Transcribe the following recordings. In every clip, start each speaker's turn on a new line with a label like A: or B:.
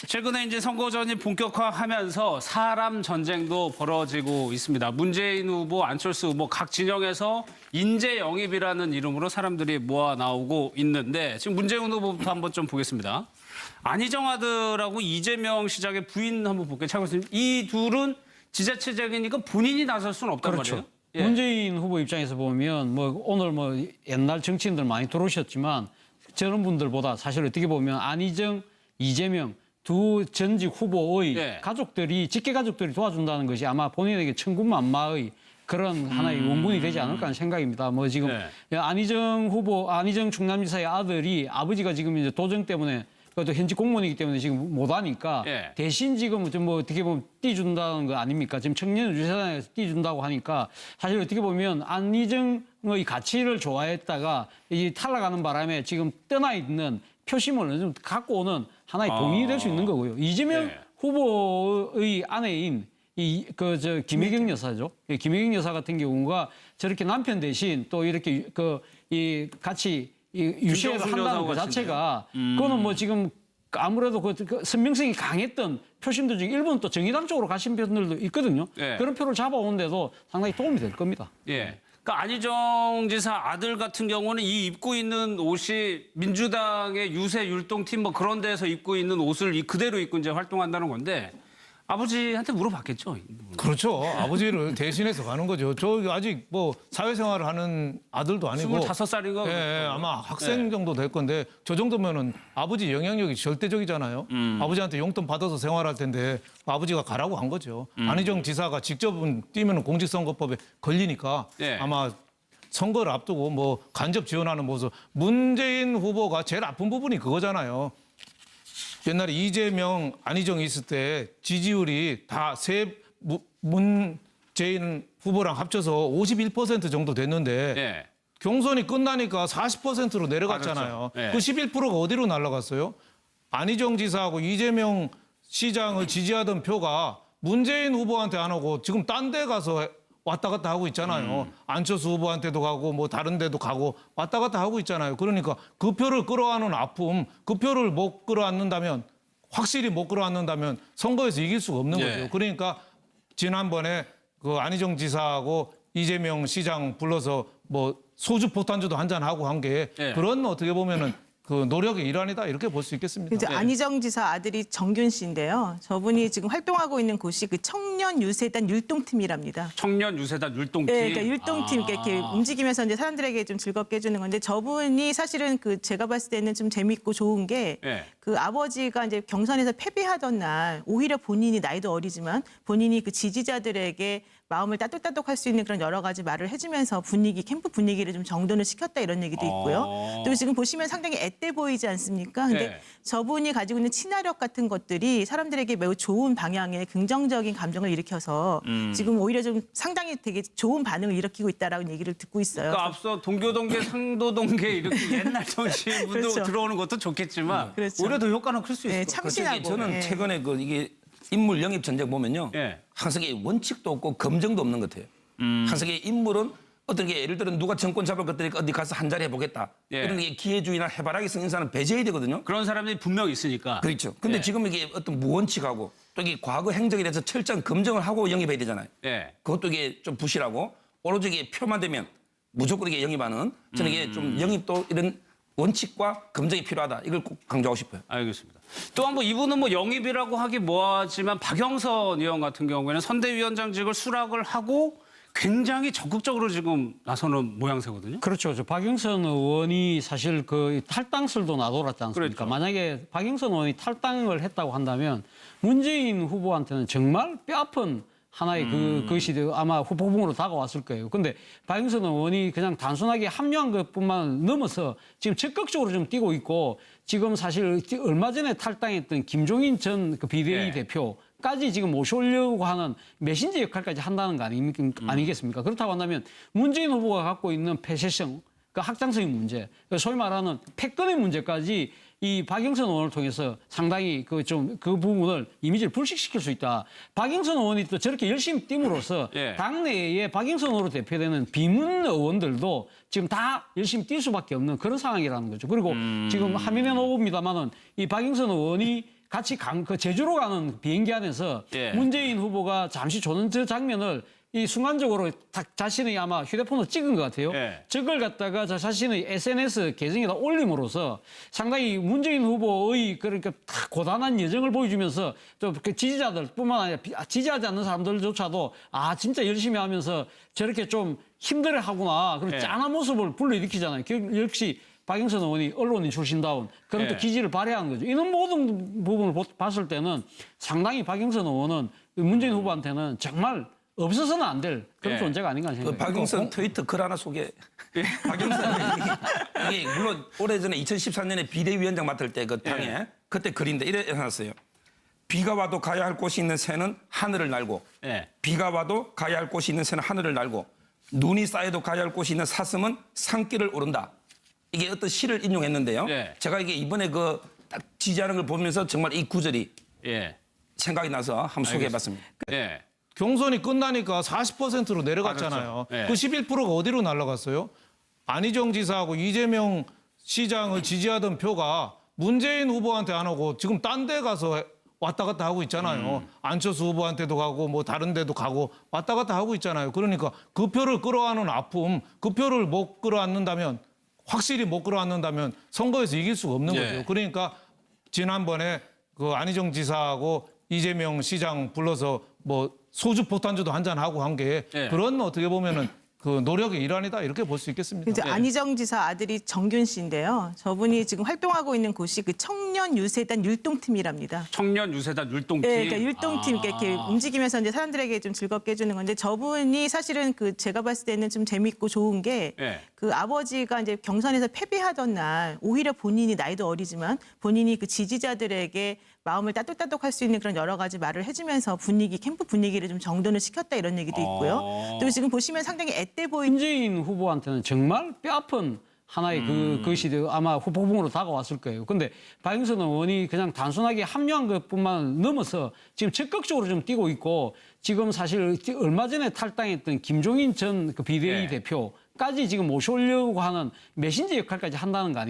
A: 최근에 이제 선거전이 본격화하면서 사람 전쟁도 벌어지고 있습니다. 문재인 후보, 안철수 후보 각 진영에서 인재 영입이라는 이름으로 사람들이 모아 나오고 있는데 지금 문재인 후보부터 한번 좀 보겠습니다. 안희정 아들하고 이재명 시장의 부인 한번 볼게요. 차관님, 이 둘은 지자체장이니까 본인이 나설 수는 없단
B: 그렇죠.
A: 말이에요. 예.
B: 문재인 후보 입장에서 보면 뭐 오늘 뭐 옛날 정치인들 많이 들어오셨지만 저런 분들보다 사실 어떻게 보면 안희정, 이재명 두 전직 후보의
A: 예.
B: 가족들이 직계 가족들이 도와준다는 것이 아마 본인에게 천군만마의 그런 하나의 원군이 되지 않을까 하는 생각입니다. 뭐 지금 안희정 후보, 안희정 충남지사의 아들이 아버지가 지금 이제 도정 때문에 그것도 현직 공무원이기 때문에 지금 못하니까
A: 예.
B: 대신 지금 좀 뭐 어떻게 보면 띄준다는 거 아닙니까? 지금 청년 유세단에서 띄준다고 하니까 사실 어떻게 보면 안희정의 가치를 좋아했다가 이 탈락하는 바람에 지금 떠나 있는 표심을 좀 갖고 오는 하나의 동인이 될 수 있는 거고요. 이재명
A: 예.
B: 후보의 아내인 김혜경 여사죠. 김혜경 여사 같은 경우가 저렇게 남편 대신 또 이렇게 같이 유시를 한다는 것 자체가 그거는 뭐 지금 아무래도 그 선명성이 강했던 표심들 중에 일부는 또 정의당 쪽으로 가신 분들도 있거든요.
A: 예.
B: 그런 표를 잡아오는데도 상당히 도움이 될 겁니다.
A: 예. 그러니까 안희정 지사 아들 같은 경우는 이 입고 있는 옷이 민주당의 유세 율동팀 뭐 그런 데서 입고 있는 옷을 그대로 입고 이제 활동한다는 건데 아버지한테 물어봤겠죠.
C: 그렇죠. 아버지를 대신해서 가는 거죠. 저 아직 뭐 사회생활을 하는 아들도 아니고
A: 25살인가?
C: 예, 아마 학생 정도 될 건데 저 정도면은 아버지 영향력이 절대적이잖아요. 아버지한테 용돈 받아서 생활할 텐데 아버지가 가라고 한 거죠. 안희정 지사가 직접은 뛰면 공직선거법에 걸리니까
A: 예.
C: 아마 선거를 앞두고 뭐 간접 지원하는 모습. 문재인 후보가 제일 아픈 부분이 그거잖아요. 옛날에 이재명, 안희정이 있을 때 지지율이 다 문재인 후보랑 합쳐서 51% 정도 됐는데
A: 예.
C: 경선이 끝나니까 40%로 내려갔잖아요.
A: 맞았죠. 예.
C: 그 11%가 어디로 날아갔어요? 안희정 지사하고 이재명 시장을 지지하던 표가 문재인 후보한테 안 오고 지금 딴 데 가서 왔다 갔다 하고 있잖아요. 안철수 후보한테도 가고 뭐 다른 데도 가고 왔다 갔다 하고 있잖아요. 그러니까 그 표를 끌어안는 아픔, 그 표를 못 끌어안는다면 확실히 못 끌어안는다면 선거에서 이길 수가 없는
A: 예.
C: 거죠. 그러니까 지난번에 그 안희정 지사하고 이재명 시장 불러서 뭐 소주 포탄주도 한잔 하고 한 게
A: 예.
C: 그런 어떻게 보면은 그 노력의 일환이다 이렇게 볼 수 있겠습니다.
D: 이제 안희정 지사 아들이 정균 씨인데요. 저분이 지금 활동하고 있는 곳이 그 청년 유세단 율동팀이랍니다.
A: 청년 유세단 율동팀.
D: 네, 그러니까 율동팀 이렇게 움직이면서 이제 사람들에게 좀 즐겁게 해주는 건데 저분이 사실은 그 제가 봤을 때는 좀 재밌고 좋은 게 그
A: 예.
D: 아버지가 이제 경선에서 패배하던 날 오히려 본인이 나이도 어리지만 본인이 그 지지자들에게 마음을 따뜻따뜻할 수 있는 그런 여러 가지 말을 해주면서 캠프 분위기를 좀 정돈을 시켰다 이런 얘기도 있고요. 또 지금 보시면 상당히 앳돼 보이지 않습니까? 근데
A: 예.
D: 저분이 가지고 있는 친화력 같은 것들이 사람들에게 매우 좋은 방향의 긍정적인 감정을 일으켜서 지금 오히려 좀 상당히 되게 좋은 반응을 일으키고 있다라는 얘기를 듣고 있어요.
A: 그러니까 앞서 동교동계, 상도동계 이렇게 옛날 정치인분도
D: 그렇죠.
A: 들어오는 것도 좋겠지만
D: 그렇죠.
A: 오히려 더 효과는 클 수 있을
D: 네,
A: 것 같아요.
D: 참신하고.
E: 저는
D: 예.
E: 최근에 이게 인물 영입 전쟁 보면요.
A: 예.
E: 항상 이게 원칙도 없고 검증도 없는 것 같아요. 항상 이게 인물은 어떤 게 예를 들어 누가 정권 잡을 것들이 어디 가서 한 자리 해보겠다.
A: 예.
E: 이런 게 기회주의나 해바라기 성인 사람 배제해야 되거든요.
A: 그런 사람들이 분명 있으니까.
E: 그렇죠. 근데
A: 예.
E: 지금 이게 어떤 무원칙하고 또 이게 과거 행적에 대해서 철저한 검증을 하고 영입해야 되잖아요.
A: 예.
E: 그것도 이게 좀 부실하고 오로지 이게 표만 되면 무조건 이게 영입하는 저는 이게 좀 영입도 이런 원칙과 검증이 필요하다. 이걸 꼭 강조하고 싶어요.
A: 알겠습니다. 또 한 번 이분은 뭐 영입이라고 하기 뭐하지만 박영선 의원 같은 경우에는 선대위원장직을 수락을 하고 굉장히 적극적으로 지금 나서는 모양새거든요.
B: 그렇죠. 저 박영선 의원이 사실 그 탈당설도 나돌았지 않습니까?
A: 그렇죠.
B: 만약에 박영선 의원이 탈당을 했다고 한다면 문재인 후보한테는 정말 뼈아픈 하나의 그것이 아마 후보풍으로 다가왔을 거예요. 근데 박영선 의원이 그냥 단순하게 합류한 것뿐만 넘어서 지금 적극적으로 좀 뛰고 있고 지금 사실 얼마 전에 탈당했던 김종인 전 그 비대위
A: 네.
B: 대표까지 지금 모셔오려고 하는 메신저 역할까지 한다는 거 아니겠습니까? 그렇다고 한다면 문재인 후보가 갖고 있는 폐쇄성, 그 확장성의 문제, 소위 말하는 패권의 문제까지 이 박영선 의원을 통해서 상당히 그 부분을 이미지를 불식시킬 수 있다. 박영선 의원이 또 저렇게 열심히 뛴으로써
A: 예.
B: 당내에 박영선 의원으로 대표되는 비문 의원들도 지금 다 열심히 뛸 수밖에 없는 그런 상황이라는 거죠. 그리고 지금 화면에 나옵니다만은 이 박영선 의원이 같이 그 제주로 가는 비행기 안에서
A: 예.
B: 문재인 후보가 잠시 조는 저 장면을 이 순간적으로 자신의 아마 휴대폰으로 찍은 것 같아요.
A: 예.
B: 저걸 갖다가 자신의 SNS 계정에다 올림으로써 상당히 문재인 후보의 그러니까 고단한 여정을 보여주면서 또그 지지자들뿐만 아니라 지지하지 않는 사람들조차도 아 진짜 열심히 하면서 저렇게 좀 힘들어하구나 그런
A: 예.
B: 짠한 모습을 불러일으키잖아요. 역시 박영선 의원이 언론인 출신다운 그런
A: 예.
B: 또 기질을 발휘한 거죠. 이런 모든 부분을 봤을 때는 상당히 박영선 의원은 문재인 후보한테는 정말 없어서는 안 될 그런
A: 예.
B: 존재가 아닌가
E: 그
B: 생각합니다.
E: 박영선 트위터 글 하나 소개. 박영선 이게 물론 오래전에 2014년에 비대위원장 맡을 때 그 당에
A: 예.
E: 그때 글인데 이래 해놨어요. 비가 와도 가야 할 곳이 있는 새는 하늘을 날고
A: 예.
E: 비가 와도 가야 할 곳이 있는 새는 하늘을 날고 눈이 쌓여도 가야 할 곳이 있는 사슴은 산길을 오른다. 이게 어떤 시를 인용했는데요.
A: 예.
E: 제가 이게 이번에 그 딱 지지하는 걸 보면서 정말 이 구절이
A: 예.
E: 생각이 나서 한번 소개해봤습니다.
A: 예.
C: 경선이 끝나니까 40%로 내려갔잖아요.
A: 그렇죠. 예.
C: 그 11%가 어디로 날아갔어요? 안희정 지사하고 이재명 시장을 지지하던 표가 문재인 후보한테 안 오고 지금 딴 데 가서 왔다 갔다 하고 있잖아요. 안철수 후보한테도 가고 뭐 다른 데도 가고 왔다 갔다 하고 있잖아요. 그러니까 그 표를 끌어안는 아픔, 그 표를 못 끌어안는다면 확실히 못 끌어안는다면 선거에서 이길 수가 없는
A: 예.
C: 거죠. 그러니까 지난번에 그 안희정 지사하고 이재명 시장 불러서 뭐 소주 포탄주도 한잔 하고 한 게
A: 예.
C: 그런 어떻게 보면은 그 노력의 일환이다 이렇게 볼 수 있겠습니다.
D: 이제 안희정 지사 아들이 정균 씨인데요. 저분이 지금 활동하고 있는 곳이 그 청년 유세단 율동팀이랍니다.
A: 청년 유세단 율동팀.
D: 네, 그러니까 율동팀 이렇게 움직이면서 이제 사람들에게 좀 즐겁게 해주는 건데 저분이 사실은 그 제가 봤을 때는 좀 재밌고 좋은 게 그
A: 예.
D: 아버지가 이제 경선에서 패배하던 날 오히려 본인이 나이도 어리지만 본인이 그 지지자들에게 마음을 따뜻따뜻할 수 있는 그런 여러 가지 말을 해주면서 캠프 분위기를 좀 정돈을 시켰다 이런 얘기도 있고요. 또 지금 보시면 상당히 앳돼 보이는
B: 문재인 후보한테는 정말 뼈아픈 하나의 그것이 아마 후보봉으로 다가왔을 거예요. 근데 박영선 의원이 그냥 단순하게 합류한 것뿐만 넘어서 지금 적극적으로 좀 뛰고 있고 지금 사실 얼마 전에 탈당했던 김종인 전 그 비대위
A: 네.
B: 대표까지 지금 모셔오려고 하는 메신저 역할까지 한다는 거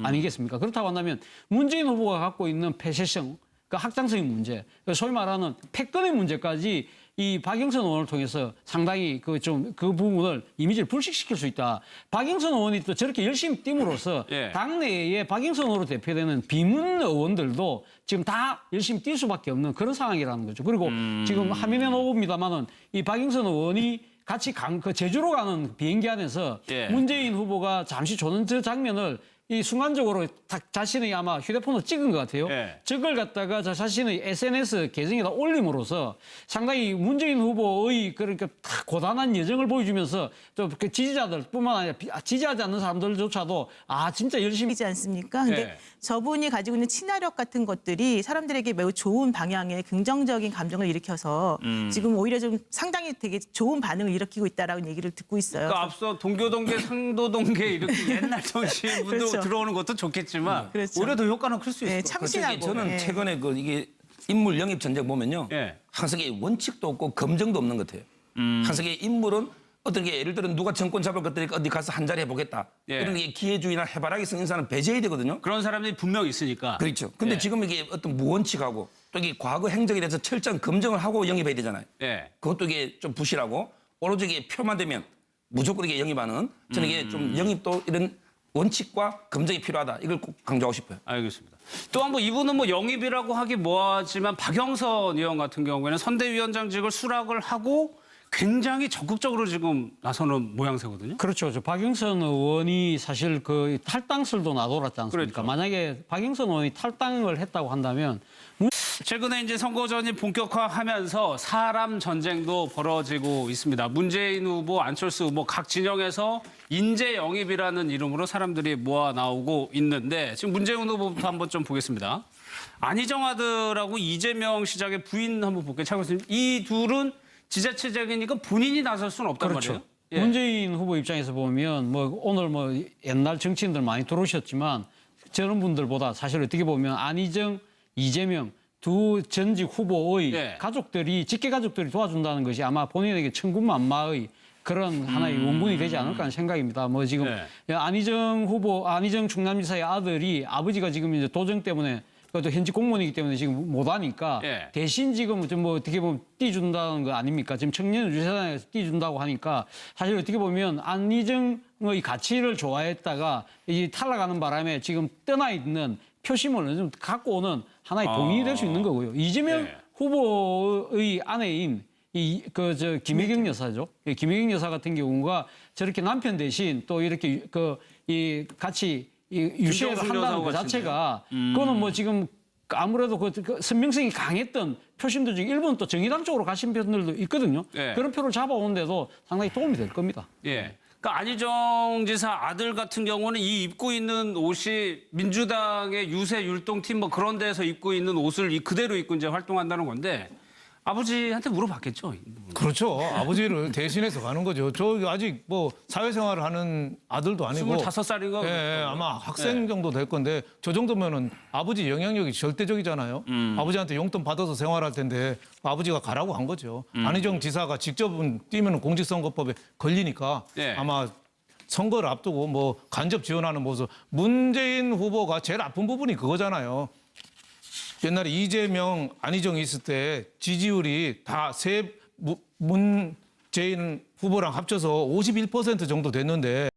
B: 아니겠습니까? 그렇다고 한다면 문재인 후보가 갖고 있는 폐쇄성, 그 확장성의 문제, 소위 말하는 패권의 문제까지 이 박영선 의원을 통해서 상당히 그 부분을 이미지를 불식시킬 수 있다. 박영선 의원이 또 저렇게 열심히 뛴으로써
A: 예.
B: 당내에 박영선 의원으로 대표되는 비문 의원들도 지금 다 열심히 뛸 수밖에 없는 그런 상황이라는 거죠. 그리고 지금 화면에 나옵니다만은 이 박영선 의원이 같이 그 제주로 가는 비행기 안에서
A: 예.
B: 문재인 후보가 잠시 조는 저 장면을 이 순간적으로 자신의 아마 휴대폰으로 찍은 것 같아요.
A: 예.
B: 저걸 갖다가 자신의 SNS 계정에다 올림으로써 상당히 문재인 후보의 그러니까 고단한 여정을 보여주면서 또그 지지자들뿐만 아니라 지지하지 않는 사람들조차도 아 진짜 열심히
D: 이지 않습니까? 근데
A: 네.
D: 저분이 가지고 있는 친화력 같은 것들이 사람들에게 매우 좋은 방향의 긍정적인 감정을 일으켜서 지금 오히려 좀 상당히 되게 좋은 반응을 일으키고 있다라는 얘기를 듣고 있어요.
A: 그러니까 앞서 동교동계, 상도동계 이렇게 옛날 정치인분도
D: 그렇죠.
A: 들어오는 것도 좋겠지만
D: 그렇죠.
A: 오히려 더 효과는 클 수 있을
D: 네,
A: 것 같아요.
D: 참신하고.
E: 저는
D: 예.
E: 최근에 그 이게 인물 영입 전쟁 보면요.
A: 예.
E: 항상 이게 원칙도 없고 검증도 없는 것 같아요. 항상 이게 인물은 어떤 게 예를 들어 누가 정권 잡을 것들이니까 어디 가서 한 자리 해보겠다.
A: 예.
E: 이런 게 기회주의나 해바라기 성인 사람 배제해야 되거든요.
A: 그런 사람들이 분명 있으니까.
E: 그렇죠. 근데
A: 예.
E: 지금 이게 어떤 무원칙하고 또 이게 과거 행적에 대해서 철저한 검증을 하고 영입해야 되잖아요.
A: 예.
E: 그것도 이게 좀 부실하고 오로지 이게 표만 되면 무조건 이게 영입하는 저는 이게 좀 영입도 이런 원칙과 검증이 필요하다. 이걸 꼭 강조하고 싶어요.
A: 알겠습니다. 또 한 번 이분은 뭐 영입이라고 하기 뭐하지만 박영선 의원 같은 경우에는 선대위원장직을 수락을 하고 굉장히 적극적으로 지금 나서는 모양새거든요.
B: 그렇죠. 저 박영선 의원이 사실 그 탈당설도 나돌았지 않습니까?
A: 그렇죠.
B: 만약에 박영선 의원이 탈당을 했다고 한다면
A: 최근에 이제 선거전이 본격화하면서 사람 전쟁도 벌어지고 있습니다. 문재인 후보, 안철수 후보 각 진영에서 인재 영입이라는 이름으로 사람들이 모아 나오고 있는데 지금 문재인 후보부터 한번 좀 보겠습니다. 안희정 아들하고 이재명 시장의 부인 한번 볼게요. 차관님, 이 둘은 지자체장이니까 본인이 나설 수는 없단
B: 그렇죠.
A: 말이에요. 예.
B: 문재인 후보 입장에서 보면 뭐 오늘 뭐 옛날 정치인들 많이 들어오셨지만 저런 분들보다 사실 어떻게 보면 안희정, 이재명 두 전직 후보의
A: 예.
B: 가족들이 직계 가족들이 도와준다는 것이 아마 본인에게 천군만마의 그런 하나의 원군이 되지 않을까 하는 생각입니다. 뭐 지금
A: 네.
B: 안희정 후보, 안희정 충남지사의 아들이 아버지가 지금 이제 도정 때문에 그것도 현직 공무원이기 때문에 지금 못 하니까
A: 예.
B: 대신 지금 좀 뭐 어떻게 보면 띄준다는 거 아닙니까? 지금 청년 유세단에서 띄준다고 하니까 사실 어떻게 보면 안희정의 가치를 좋아했다가 이 탈락하는 바람에 지금 떠나 있는 표심을 좀 갖고 오는 하나의 동인이 될 수 있는 거고요. 이재명
A: 예.
B: 후보의 아내인 김혜경 여사죠. 김혜경 여사 같은 경우가 저렇게 남편 대신 또 이렇게 같이 유시를
A: 김정숙
B: 한다는
A: 여사하고
B: 것
A: 같은데요.
B: 자체가 그거는 뭐 지금 아무래도 그 선명성이 강했던 표심들 중에 일부는 또 정의당 쪽으로 가신 분들도 있거든요.
A: 예.
B: 그런 표를 잡아오는데도 상당히 도움이 될 겁니다.
A: 예. 그러니까 안희정 지사 아들 같은 경우는 이 입고 있는 옷이 민주당의 유세 율동팀 뭐 그런 데서 입고 있는 옷을 그대로 입고 이제 활동한다는 건데 아버지한테 물어봤겠죠.
C: 그렇죠. 아버지를 대신해서 가는 거죠. 저 아직 뭐 사회생활을 하는 아들도 아니고
A: 25살인가?
C: 예, 아마 학생 정도 될 건데 저 정도면은 아버지 영향력이 절대적이잖아요. 아버지한테 용돈 받아서 생활할 텐데 아버지가 가라고 한 거죠. 안희정 지사가 직접은 뛰면 공직선거법에 걸리니까
A: 예.
C: 아마 선거를 앞두고 뭐 간접 지원하는 모습. 문재인 후보가 제일 아픈 부분이 그거잖아요. 옛날에 이재명, 안희정이 있을 때 지지율이 다 문재인 후보랑 합쳐서 51% 정도 됐는데